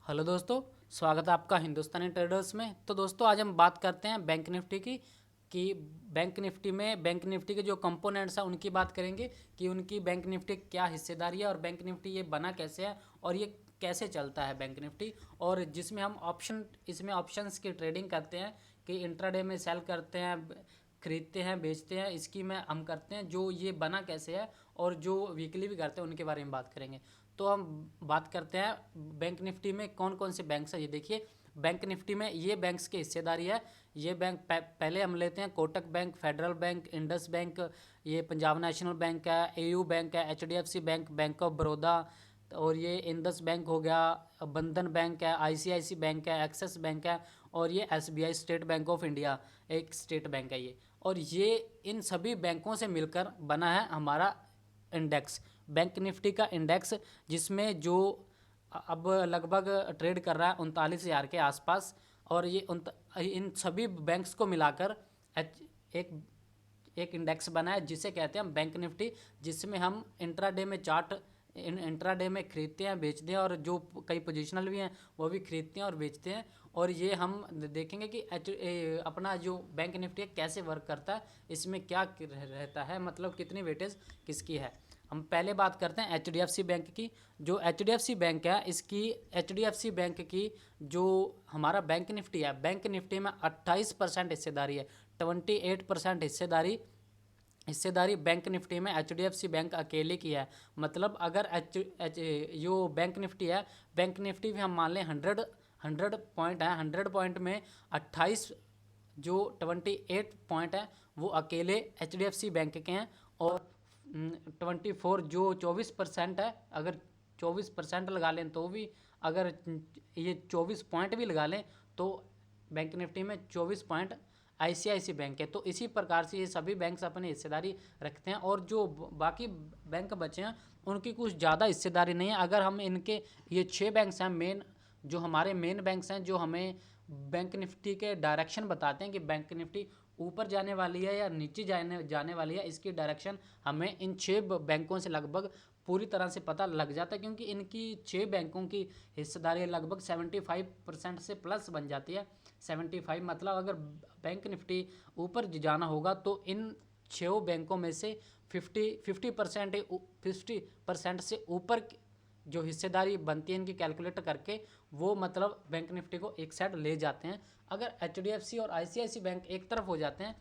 Hello दोस्तों, स्वागत है आपका हिंदुस्तानी ट्रेडर्स में। तो दोस्तों आज हम बात करते हैं बैंक निफ्टी की कि बैंक निफ्टी के जो कंपोनेंट्स हैं उनकी बात करेंगे कि उनकी बैंक निफ्टी क्या हिस्सेदारी है और बैंक निफ्टी ये बना कैसे है और ये कैसे चलता है बैंक निफ्टी। और जिसमें हम इसमें ऑप्शंस की ट्रेडिंग करते हैं कि इंट्राडे में सेल करते हैं, खरीदते हैं, बेचते हैं, इसकी में हम करते हैं। जो ये बना कैसे है और जो वीकली भी करते हैं उनके बारे में बात करेंगे। तो हम बात करते हैं बैंक निफ्टी में कौन कौन से बैंक्स हैं। ये देखिए, बैंक निफ्टी में ये बैंक्स की हिस्सेदारी है। ये बैंक पहले हम लेते हैं Kotak bank, federal bank, Indus bank, ये पंजाब नेशनल बैंक है, एयू बैंक है, HDFC bank, bank of Baroda, और ये इंडस बैंक हो गया, बंधन बैंक है, आईसीआईसी बैंक है, एक्सिस बैंक है, और ये SBI state bank of India एक स्टेट बैंक है ये। और ये इन सभी बैंकों से मिलकर बना है हमारा इंडेक्स, बैंक निफ्टी का इंडेक्स, जिसमें जो अब लगभग ट्रेड कर रहा है 39,000 के आसपास। और ये इन सभी बैंक्स को मिलाकर एक एक इंडेक्स बना है जिसे कहते हैं हम बैंक निफ्टी, जिसमें हम इंट्राडे में इंट्राडे में खरीदते हैं, बेचते हैं, और जो कई पोजिशनल भी हैं वो भी खरीदते हैं और बेचते हैं। और ये हम देखेंगे कि अपना जो बैंक निफ्टी कैसे वर्क करता है, इसमें क्या रहता है, मतलब कितनी वेटेज किसकी है। हम पहले बात करते हैं एचडीएफसी बैंक की। जो एचडीएफसी बैंक है, इसकी एचडीएफसी बैंक की जो हमारा बैंक निफ्टी है, बैंक निफ्टी में 28% हिस्सेदारी है। 28% हिस्सेदारी बैंक निफ्टी में एचडीएफसी बैंक अकेले की है। मतलब अगर जो बैंक निफ्टी है, बैंक निफ्टी भी हम मान लें 100 पॉइंट है, 100 पॉइंट में 28 जो 28 पॉइंट है वो अकेले एचडीएफसी बैंक के हैं। और 24 जो 24% है, अगर 24% लगा लें तो भी, अगर ये 24 पॉइंट भी लगा लें तो बैंक निफ्टी में 24 पॉइंट आईसीआईसी बैंक है। तो इसी प्रकार से ये सभी बैंक्स अपनी हिस्सेदारी रखते हैं। और जो बाकी बैंक बचे हैं उनकी कुछ ज़्यादा हिस्सेदारी नहीं है। अगर हम इनके ये 6 बैंक्स हैं मेन, जो हमारे मेन बैंक्स हैं, जो हमें बैंक निफ्टी के डायरेक्शन बताते हैं कि बैंक निफ्टी ऊपर जाने वाली है या नीचे जाने वाली है, इसकी डायरेक्शन हमें इन 6 बैंकों से लगभग पूरी तरह से पता लग जाता है। क्योंकि इनकी 6 बैंकों की हिस्सेदारी लगभग 75% से प्लस बन जाती है। 75 मतलब अगर बैंक निफ्टी ऊपर जाना होगा तो इन 6 बैंकों में से 50% से ऊपर जो हिस्सेदारी बनती है इनकी कैलकुलेट करके, वो मतलब बैंक निफ्टी को एक साइड ले जाते हैं। अगर एचडीएफसी और आईसीआईसी बैंक एक तरफ हो जाते हैं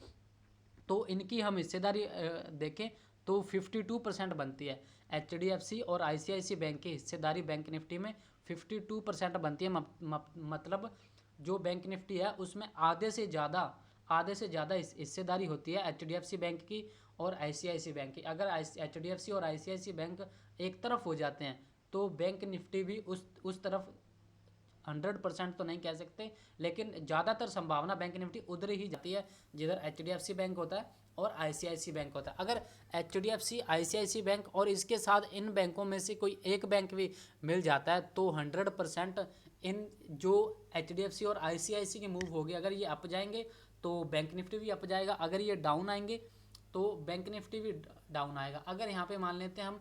तो इनकी हम हिस्सेदारी देखें तो 52% बनती है। एचडीएफसी और आईसीआईसी बैंक की हिस्सेदारी बैंक निफ्टी में 52% बनती है। मतलब जो बैंक निफ्टी है उसमें आधे से ज़्यादा हिस्सेदारी होती है एचडीएफसी बैंक की और आईसीआईसी बैंक की। अगर एचडीएफसी और आईसीआईसी बैंक एक तरफ हो जाते हैं तो बैंक निफ्टी भी उस तरफ 100% तो नहीं कह सकते, लेकिन ज़्यादातर संभावना बैंक निफ्टी उधर ही जाती है जिधर एचडीएफसी बैंक होता है और आईसीआईसी बैंक होता है। अगर एचडीएफसी, आईसीआईसी बैंक और इसके साथ इन बैंकों में से कोई एक बैंक भी मिल जाता है तो 100% इन जो एचडीएफसी और आईसीआईसी की मूव होगी, अगर ये अप जाएंगे तो बैंक निफ्टी भी अप जाएगा, अगर ये डाउन आएंगे तो बैंक निफ्टी भी डाउन आएगा। अगर यहाँ पे मान लेते हैं हम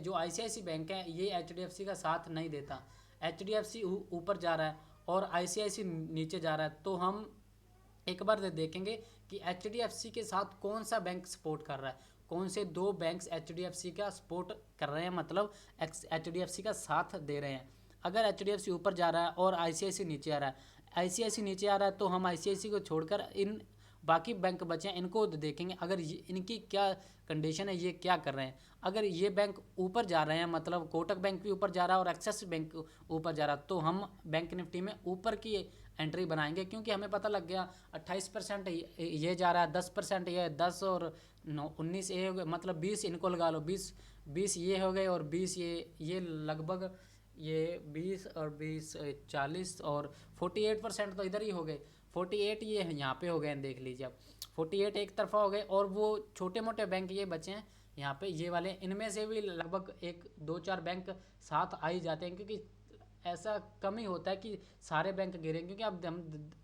जो आईसीआईसी बैंक है ये एचडीएफसी का साथ नहीं देता, एचडीएफसी ऊपर जा रहा है और आईसीआईसी नीचे जा रहा है, तो हम एक बार देखेंगे कि एचडीएफसी के साथ कौन सा बैंक सपोर्ट कर रहा है, कौन से 2 बैंक्स एचडीएफसी का सपोर्ट कर रहे हैं, मतलब एचडीएफसी का साथ दे रहे हैं। अगर एचडीएफसी ऊपर जा रहा है और आईसीआईसी नीचे आ रहा है, आईसीआईसी नीचे आ रहा है, तो हम आईसीआईसी को छोड़कर इन बाकी बैंक बचे हैं इनको देखेंगे अगर इनकी क्या कंडीशन है, ये क्या कर रहे हैं। अगर ये बैंक ऊपर जा रहे हैं, मतलब कोटक बैंक भी ऊपर जा रहा है और एक्सिस बैंक ऊपर जा रहा है, तो हम बैंक निफ्टी में ऊपर की एंट्री बनाएंगे। क्योंकि हमें पता लग गया 28% ये जा रहा है, 10% ये, 10 और 19 ये हो गए, मतलब 20 इनको लगा लो, 20 ये हो गए और 20 ये लगभग ये 20 और 20 40 और 48% तो इधर ही हो गए। 48 ये यहाँ पे हो गए हैं, देख लीजिए अब 48 एक तरफा हो गए। और वो छोटे मोटे बैंक ये बचे हैं यहाँ पे, ये वाले, इनमें से भी लगभग 1-2-4 बैंक साथ आ ही जाते हैं। क्योंकि ऐसा कम ही होता है कि सारे बैंक गिरे। क्योंकि अब हम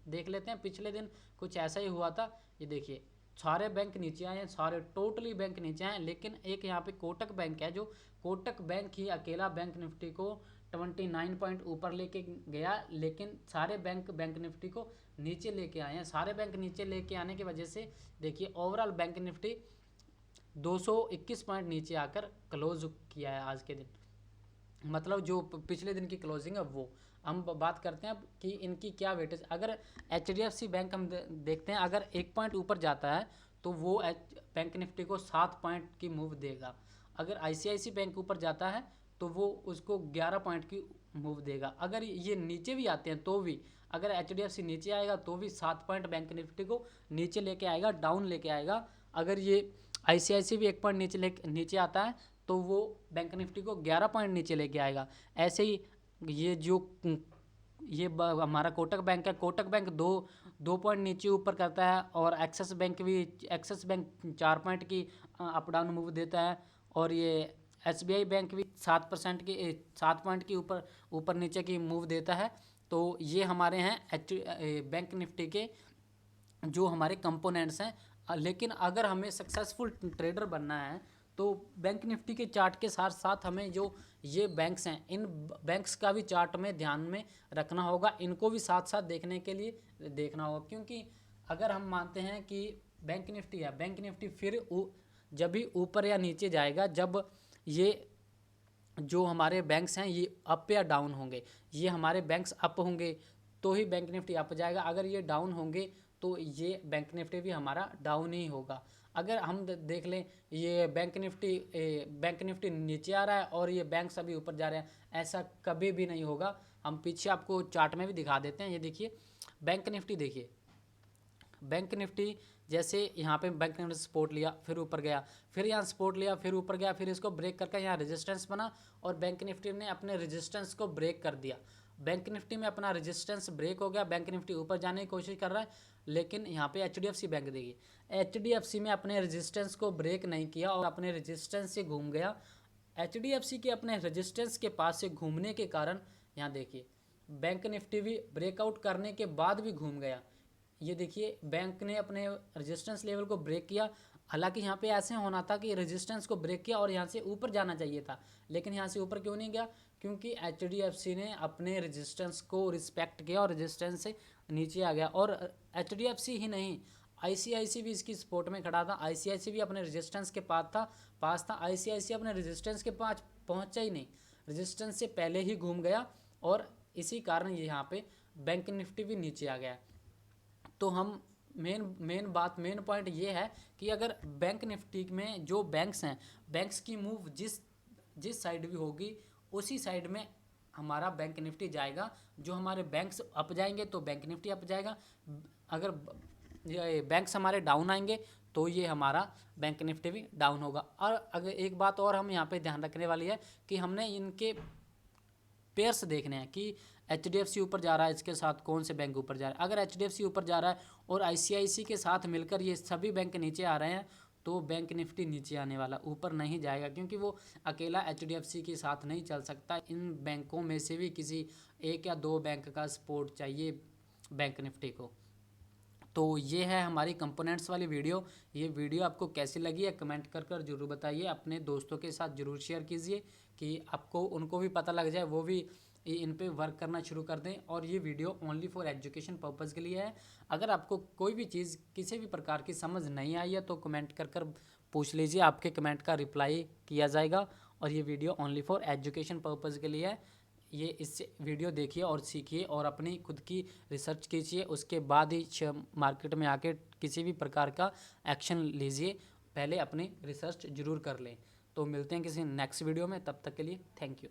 देख लेते हैं पिछले दिन कुछ ऐसा ही हुआ था। ये देखिए सारे बैंक नीचे आए हैं, सारे टोटली बैंक नीचे आए हैं, लेकिन एक यहाँ पे कोटक बैंक है, जो कोटक बैंक ही अकेला बैंक निफ्टी को 29 पॉइंट ऊपर लेके गया, लेकिन सारे बैंक निफ्टी को नीचे लेके आए हैं। सारे बैंक नीचे लेके आने की वजह से देखिए ओवरऑल बैंक निफ्टी 221 पॉइंट नीचे आकर क्लोज किया है आज के दिन, मतलब जो पिछले दिन की क्लोजिंग है वो। हम बात करते हैं अब कि इनकी क्या वेटेज। अगर HDFC बैंक हम देखते हैं, अगर 1 पॉइंट ऊपर जाता है तो वो बैंक निफ्टी को 7 पॉइंट की मूव देगा। अगर ICICI बैंक ऊपर जाता है तो वो उसको 11 पॉइंट की मूव देगा। अगर ये नीचे भी आते हैं तो भी, अगर HDFC नीचे आएगा तो भी 7 पॉइंट बैंक निफ्टी को नीचे लेके आएगा, डाउन लेके आएगा। अगर ये ICICI भी 1 पॉइंट नीचे आता है तो वो बैंक निफ्टी को 11 पॉइंट नीचे लेके आएगा। ऐसे ही ये हमारा कोटक बैंक है, कोटक बैंक दो पॉइंट नीचे ऊपर करता है, और एक्सिस बैंक 4 पॉइंट की अप डाउन मूव देता है, और ये SBI बैंक भी 7 पॉइंट की ऊपर नीचे की मूव देता है। तो ये हमारे हैं बैंक निफ्टी के जो हमारे कंपोनेंट्स हैं। लेकिन अगर हमें सक्सेसफुल ट्रेडर बनना है तो बैंक निफ्टी के चार्ट के साथ साथ हमें जो ये बैंक्स हैं, इन बैंक्स का भी चार्ट में ध्यान में रखना होगा, इनको भी साथ साथ देखने के लिए देखना होगा। क्योंकि अगर हम मानते हैं कि बैंक निफ्टी है, बैंक निफ्टी फिर जब भी ऊपर या नीचे जाएगा, जब ये जो हमारे बैंक्स हैं ये अप या डाउन होंगे, ये हमारे बैंक्स अप होंगे तो ही बैंक निफ्टी अप जाएगा। अगर ये डाउन होंगे तो ये बैंक निफ्टी भी हमारा डाउन ही होगा। अगर हम देख लें ये बैंक निफ्टी नीचे आ रहा है और ये बैंक्स अभी ऊपर जा रहे हैं, ऐसा कभी भी नहीं होगा। हम पीछे आपको चार्ट में भी दिखा देते हैं। ये देखिए बैंक निफ्टी, देखिए बैंक निफ्टी जैसे यहाँ पे बैंक निफ्टी सपोर्ट लिया, फिर ऊपर गया, फिर यहाँ सपोर्ट लिया, फिर ऊपर गया, फिर इसको ब्रेक करके यहाँ रेजिस्टेंस बना और बैंक निफ्टी ने अपने रेजिस्टेंस को ब्रेक कर दिया। बैंक निफ्टी में अपना रेजिस्टेंस ब्रेक हो गया, बैंक निफ्टी ऊपर जाने की कोशिश कर रहा है, लेकिन यहाँ पे HDFC बैंक देखिए HDFC में अपने रेजिस्टेंस को ब्रेक नहीं किया और अपने रेजिस्टेंस से घूम गया। HDFC के अपने रेजिस्टेंस के पास से घूमने के कारण यहाँ देखिए बैंक निफ्टी भी ब्रेकआउट करने के बाद भी घूम गया। ये देखिए बैंक ने अपने रेजिस्टेंस लेवल को ब्रेक किया, हालांकि यहाँ पे ऐसे होना था कि रेजिस्टेंस को ब्रेक किया और यहाँ से ऊपर जाना चाहिए था, लेकिन यहाँ से ऊपर क्यों नहीं गया? क्योंकि HDFC ने अपने रेजिस्टेंस को रिस्पेक्ट किया और रेजिस्टेंस से नीचे आ गया। और HDFC ही नहीं, ICICI भी इसकी सपोर्ट में खड़ा था। ICICI भी अपने रेजिस्टेंस के पास था। ICICI अपने रेजिस्टेंस के पास पहुँचा ही नहीं, रेजिस्टेंस से पहले ही घूम गया और इसी कारण यहाँ पे बैंक निफ्टी भी नीचे आ गया। तो हम मेन पॉइंट ये है कि अगर बैंक निफ्टी में जो बैंक्स हैं, बैंक्स की मूव जिस साइड भी होगी उसी साइड में हमारा बैंक निफ्टी जाएगा। जो हमारे बैंक्स अप जाएंगे तो बैंक निफ्टी अप जाएगा, अगर बैंक्स हमारे डाउन आएंगे तो ये हमारा बैंक निफ्टी भी डाउन होगा। और अगर एक बात और हम यहाँ पे ध्यान रखने वाली है कि हमने इनके पेयर्स देखने हैं कि HDFC ऊपर जा रहा है, इसके साथ कौन से बैंक ऊपर जा रहा है। अगर HDFC ऊपर जा रहा है और ICICI के साथ मिलकर ये सभी बैंक नीचे आ रहे हैं तो बैंक निफ्टी नीचे आने वाला, ऊपर नहीं जाएगा, क्योंकि वो अकेला HDFC के साथ नहीं चल सकता। इन बैंकों में से भी किसी 1 या 2 बैंक का सपोर्ट चाहिए बैंक निफ्टी को। तो ये है हमारी कंपोनेंट्स वाली वीडियो। ये वीडियो आपको कैसी लगी है कमेंट कर जरूर बताइए, अपने दोस्तों के साथ ज़रूर शेयर कीजिए कि आपको उनको भी पता लग जाए, वो भी इन पे वर्क करना शुरू कर दें। और ये video only for education purpose के लिए है। अगर आपको कोई भी चीज़ किसी भी प्रकार की समझ नहीं आई है तो कमेंट कर पूछ लीजिए, आपके कमेंट का रिप्लाई किया जाएगा। और ये video only for education purpose के लिए है। ये इससे वीडियो देखिए और सीखिए और अपनी खुद की रिसर्च कीजिए, उसके बाद ही मार्केट में आके किसी भी प्रकार का एक्शन लीजिए। पहले अपनी रिसर्च ज़रूर कर लें। तो मिलते हैं किसी नेक्स्ट वीडियो में, तब तक के लिए थैंक यू।